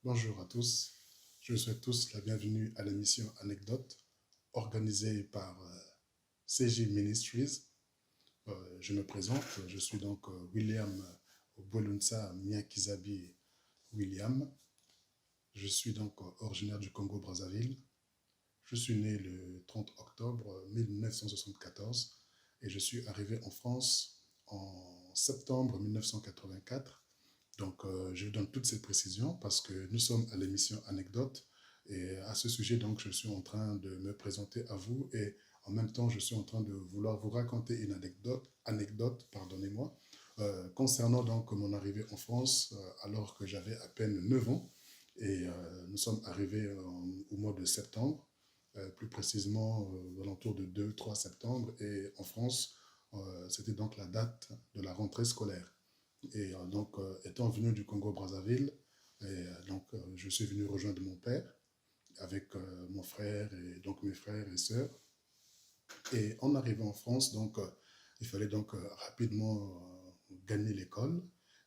Bonjour à tous. Je vous souhaite tous la bienvenue à l'émission Anecdote organisée par CJ Ministries. Je me présente, je suis donc William Obwelunsa Miakizabi William. Je suis donc originaire du Congo-Brazzaville. Je suis né le 30 octobre 1974 et je suis arrivé en France en septembre 1984. Donc, je vous donne toutes ces précisions parce que nous sommes à l'émission Anecdote. Et à ce sujet, donc, je suis en train de me présenter à vous et en même temps, je suis en train de vouloir vous raconter une anecdote, pardonnez-moi, concernant donc mon arrivée en France alors que j'avais à peine 9 ans. Et nous sommes arrivés au mois de septembre, plus précisément aux alentours de 2-3 septembre. Et en France, c'était donc la date de la rentrée scolaire. Et donc, étant venu du Congo-Brazzaville, je suis venu rejoindre mon père avec mon frère et donc mes frères et sœurs. Et en arrivant en France, donc, il fallait donc rapidement gagner l'école.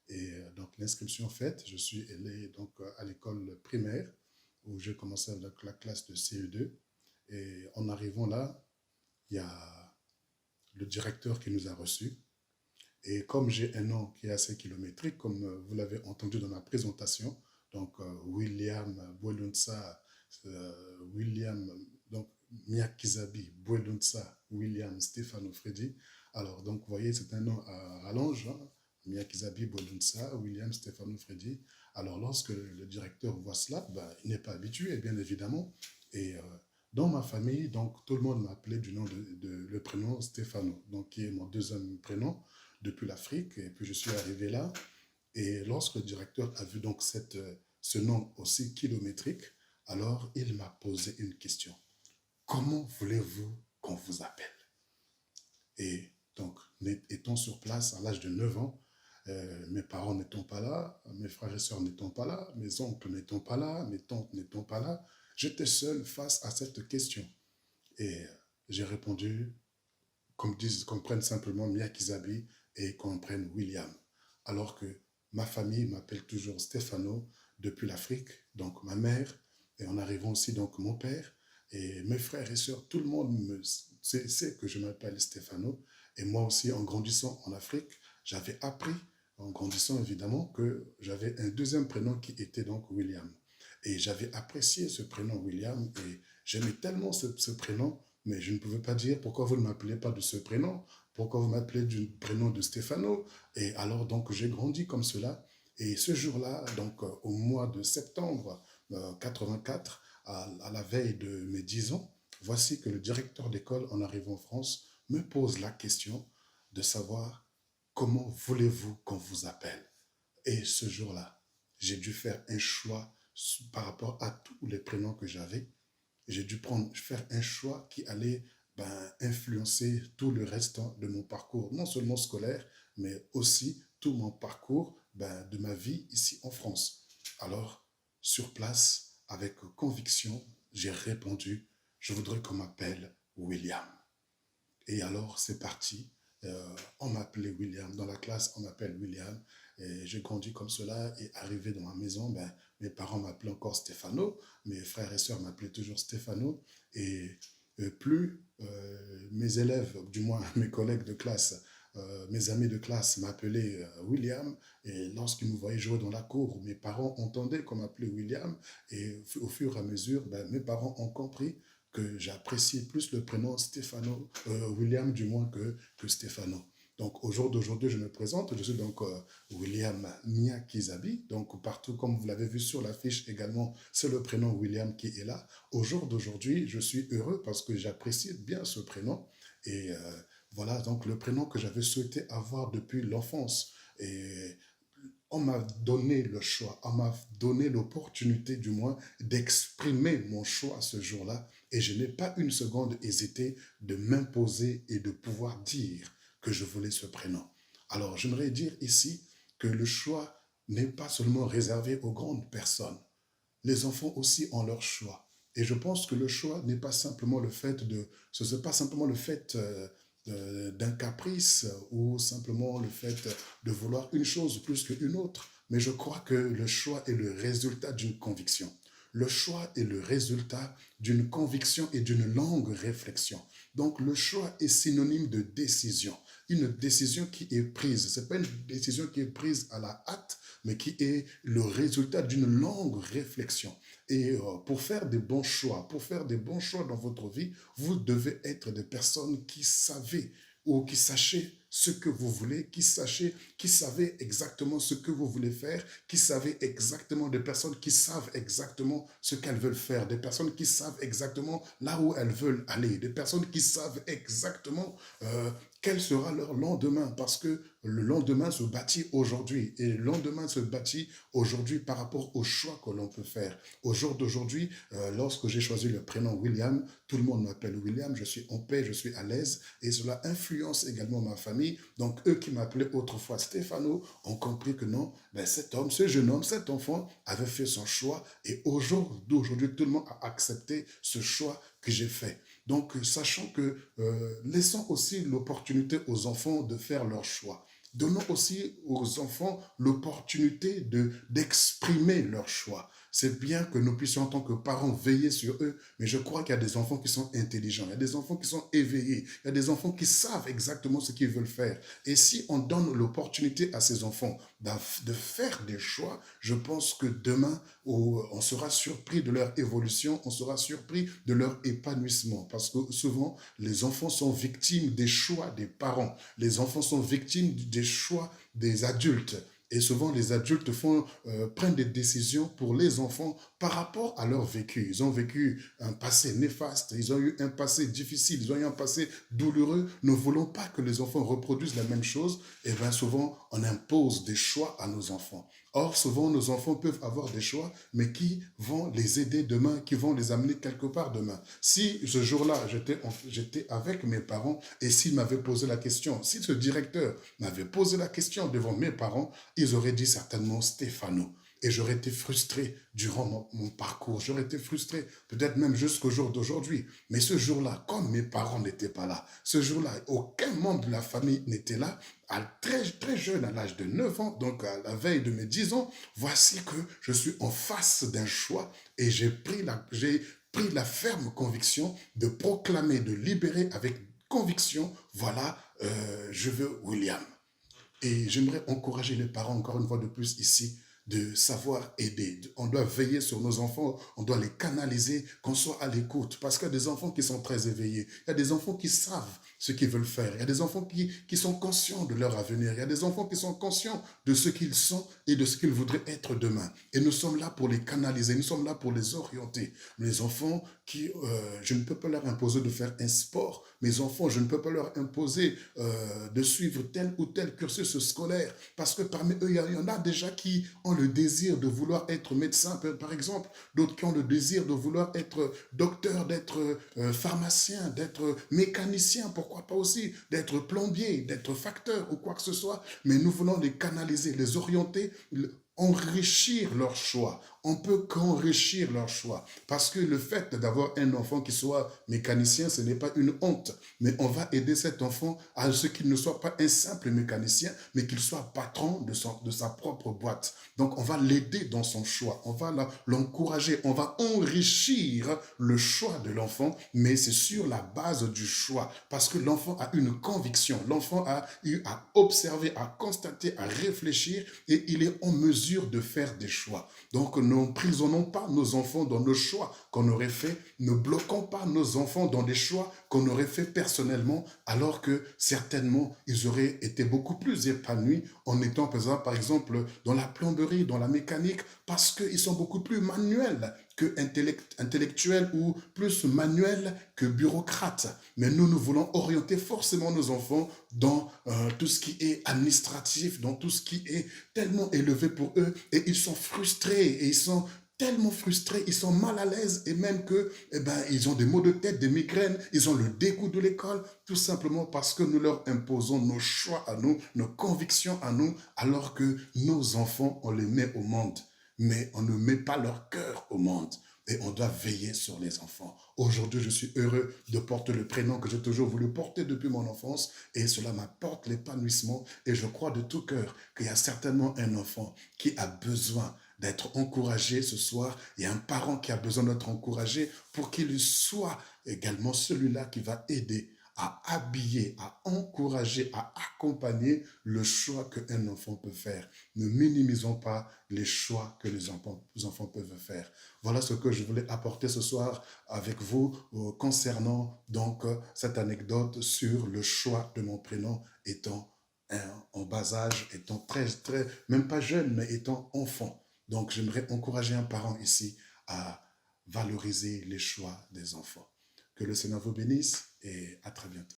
Et donc, l'inscription faite, je suis allé donc à l'école primaire où j'ai commencé avec la classe de CE2. Et en arrivant là, il y a le directeur qui nous a reçus. Et comme j'ai un nom qui est assez kilométrique, comme vous l'avez entendu dans ma présentation, donc William Bwelunsa, William donc Miakizabi Bwelunsa, William Stefano Freddy. Alors, donc, vous voyez, c'est un nom à rallonge, hein, Miakizabi Bwelunsa, William Stefano Freddy. Alors, lorsque le directeur voit cela, ben, il n'est pas habitué, bien évidemment. Et dans ma famille, donc, tout le monde m'appelait du nom le prénom Stefano, donc, qui est mon deuxième prénom depuis l'Afrique. Et puis je suis arrivé là. Et lorsque le directeur a vu donc ce nom aussi kilométrique, alors il m'a posé une question. Comment voulez-vous qu'on vous appelle? Et donc, étant sur place à l'âge de 9 ans, mes parents n'étant pas là, mes frères et sœurs n'étant pas là, mes oncles n'étant pas là, mes tantes n'étant pas là, j'étais seul face à cette question. Et j'ai répondu qu'on prenne simplement Miakizabi et qu'on prenne William. Alors que ma famille m'appelle toujours Stefano depuis l'Afrique, donc ma mère, et en arrivant aussi donc mon père, et mes frères et sœurs, tout le monde sait que je m'appelle Stefano. Et moi aussi, en grandissant en Afrique, j'avais appris, en grandissant évidemment, que j'avais un deuxième prénom qui était donc William. Et j'avais apprécié ce prénom William et j'aimais tellement ce prénom, mais je ne pouvais pas dire pourquoi vous ne m'appelez pas de ce prénom, pourquoi vous m'appelez du prénom de Stefano. Et alors donc j'ai grandi comme cela. Et ce jour-là, donc au mois de septembre 84, à la veille de mes 10 ans, voici que le directeur d'école en arrivant en France me pose la question de savoir comment voulez-vous qu'on vous appelle. Et ce jour-là, j'ai dû faire un choix par rapport à tous les prénoms que j'avais. J'ai dû faire un choix qui allait influencer tout le reste de mon parcours, non seulement scolaire, mais aussi tout mon parcours de ma vie ici en France. Alors, sur place, avec conviction, j'ai répondu, je voudrais qu'on m'appelle William. Et alors, c'est parti. On m'appelait William. Dans la classe, on m'appelle William. Et j'ai grandi comme cela. Et arrivé dans ma maison, mes parents m'appelaient encore Stefano. Mes frères et sœurs m'appelaient toujours Stefano. Et plus mes élèves, du moins mes collègues de classe, mes amis de classe m'appelaient William. Et lorsqu'ils me voyaient jouer dans la cour, mes parents entendaient qu'on m'appelait William. Et au fur et à mesure, mes parents ont compris que j'apprécie plus le prénom Stefano, William du moins que Stefano. Donc au jour d'aujourd'hui, je me présente, je suis donc William Miakizabi, donc partout comme vous l'avez vu sur l'affiche également, c'est le prénom William qui est là. Au jour d'aujourd'hui, je suis heureux parce que j'apprécie bien ce prénom et voilà donc le prénom que j'avais souhaité avoir depuis l'enfance. Et on m'a donné le choix, on m'a donné l'opportunité du moins d'exprimer mon choix ce jour-là et je n'ai pas une seconde hésité de m'imposer et de pouvoir dire que je voulais ce prénom. Alors j'aimerais dire ici que le choix n'est pas seulement réservé aux grandes personnes. Les enfants aussi ont leur choix. Et je pense que le choix n'est pas simplement le fait de, ce n'est pas simplement le fait d'un caprice ou simplement le fait de vouloir une chose plus qu'une autre. mais je crois que le choix est le résultat d'une conviction. Le choix est le résultat d'une conviction et d'une longue réflexion. Donc le choix est synonyme de décision. Une décision qui est prise. Ce n'est pas une décision qui est prise à la hâte, mais qui est le résultat d'une longue réflexion. Et pour faire des bons choix, pour faire des bons choix dans votre vie, vous devez être des personnes qui savent ou qui sachez ce que vous voulez, qui savez exactement ce que vous voulez faire, qui savez exactement, des personnes qui savent exactement ce qu'elles veulent faire, des personnes qui savent exactement là où elles veulent aller, des personnes qui savent exactement quel sera leur lendemain, parce que le lendemain se bâtit aujourd'hui, et le lendemain se bâtit aujourd'hui par rapport au choix que l'on peut faire. Au jour d'aujourd'hui, lorsque j'ai choisi le prénom William, tout le monde m'appelle William, je suis en paix, je suis à l'aise, et cela influence également ma famille. Donc eux qui m'appelaient autrefois Stéphano ont compris que non, ben cet homme, ce jeune homme, cet enfant avait fait son choix, et au jour d'aujourd'hui, tout le monde a accepté ce choix que j'ai fait. Donc, sachant que laissons aussi l'opportunité aux enfants de faire leur choix. Donnons aussi aux enfants l'opportunité d'exprimer leur choix. C'est bien que nous puissions, en tant que parents, veiller sur eux, mais je crois qu'il y a des enfants qui sont intelligents, il y a des enfants qui sont éveillés, il y a des enfants qui savent exactement ce qu'ils veulent faire. Et si on donne l'opportunité à ces enfants de faire des choix, je pense que demain, on sera surpris de leur évolution, on sera surpris de leur épanouissement. Parce que souvent, les enfants sont victimes des choix des parents. Les enfants sont victimes des choix des adultes. Et souvent, les adultes prennent des décisions pour les enfants par rapport à leur vécu. Ils ont vécu un passé néfaste, ils ont eu un passé difficile, ils ont eu un passé douloureux. Ne voulons pas que les enfants reproduisent la même chose. Et bien souvent, on impose des choix à nos enfants. Or, souvent, nos enfants peuvent avoir des choix, mais qui vont les aider demain, qui vont les amener quelque part demain. Si ce jour-là, j'étais avec mes parents et s'ils m'avaient posé la question, si ce directeur m'avait posé la question devant mes parents, ils auraient dit certainement Stéphano. Et j'aurais été frustré durant mon parcours. J'aurais été frustré, peut-être même jusqu'au jour d'aujourd'hui. Mais ce jour-là, comme mes parents n'étaient pas là, ce jour-là, aucun membre de la famille n'était là, très, très jeune, à l'âge de 9 ans, donc à la veille de mes 10 ans, voici que je suis en face d'un choix et j'ai pris la ferme conviction de proclamer, de libérer avec conviction, voilà, je veux William. Et j'aimerais encourager les parents, encore une fois de plus ici, de savoir aider. On doit veiller sur nos enfants, on doit les canaliser, qu'on soit à l'écoute. Parce qu'il y a des enfants qui sont très éveillés, il y a des enfants qui savent ce qu'ils veulent faire, il y a des enfants qui sont conscients de leur avenir, il y a des enfants qui sont conscients de ce qu'ils sont et de ce qu'ils voudraient être demain. Et nous sommes là pour les canaliser, nous sommes là pour les orienter. Les enfants je ne peux pas leur imposer de faire un sport. Mes enfants, je ne peux pas leur imposer de suivre tel ou tel cursus scolaire. Parce que parmi eux, il y en a déjà qui ont le désir de vouloir être médecin, par exemple. D'autres qui ont le désir de vouloir être docteur, d'être pharmacien, d'être mécanicien, pourquoi pas aussi, d'être plombier, d'être facteur ou quoi que ce soit. Mais nous voulons les canaliser, les orienter, enrichir leur choix. On peut qu'enrichir leur choix. Parce que le fait d'avoir un enfant qui soit mécanicien, ce n'est pas une honte. Mais on va aider cet enfant à ce qu'il ne soit pas un simple mécanicien, mais qu'il soit patron de sa propre boîte. Donc on va l'aider dans son choix. On va l'encourager. On va enrichir le choix de l'enfant, mais c'est sur la base du choix. Parce que l'enfant a une conviction. L'enfant a eu à observer, à constater, à réfléchir et il est en mesure de faire des choix. Donc, n'emprisonnons pas nos enfants dans nos choix qu'on aurait fait. Ne bloquons pas nos enfants dans des choix qu'on aurait fait personnellement, alors que certainement, ils auraient été beaucoup plus épanouis en étant, par exemple, dans la plomberie, dans la mécanique, parce qu'ils sont beaucoup plus manuels que intellectuels ou plus manuels que bureaucrates. Mais nous voulons orienter forcément nos enfants dans tout ce qui est administratif, dans tout ce qui est tellement élevé pour eux, et ils sont frustrés, et ils sont tellement frustrés, ils sont mal à l'aise, et même que, ils ont des maux de tête, des migraines, ils ont le dégoût de l'école, tout simplement parce que nous leur imposons nos choix à nous, nos convictions à nous, alors que nos enfants, on les met au monde, mais on ne met pas leur cœur au monde. et on doit veiller sur les enfants. Aujourd'hui, je suis heureux de porter le prénom que j'ai toujours voulu porter depuis mon enfance et cela m'apporte l'épanouissement et je crois de tout cœur qu'il y a certainement un enfant qui a besoin d'être encouragé ce soir. Il y a un parent qui a besoin d'être encouragé pour qu'il soit également celui-là qui va aider à habiller, à encourager, à accompagner le choix qu'un enfant peut faire. Ne minimisons pas les choix que les enfants peuvent faire. Voilà ce que je voulais apporter ce soir avec vous concernant donc cette anecdote sur le choix de mon prénom étant en bas âge, étant très, même pas jeune, mais étant enfant. Donc j'aimerais encourager un parent ici à valoriser les choix des enfants. Que le Seigneur vous bénisse et à très bientôt.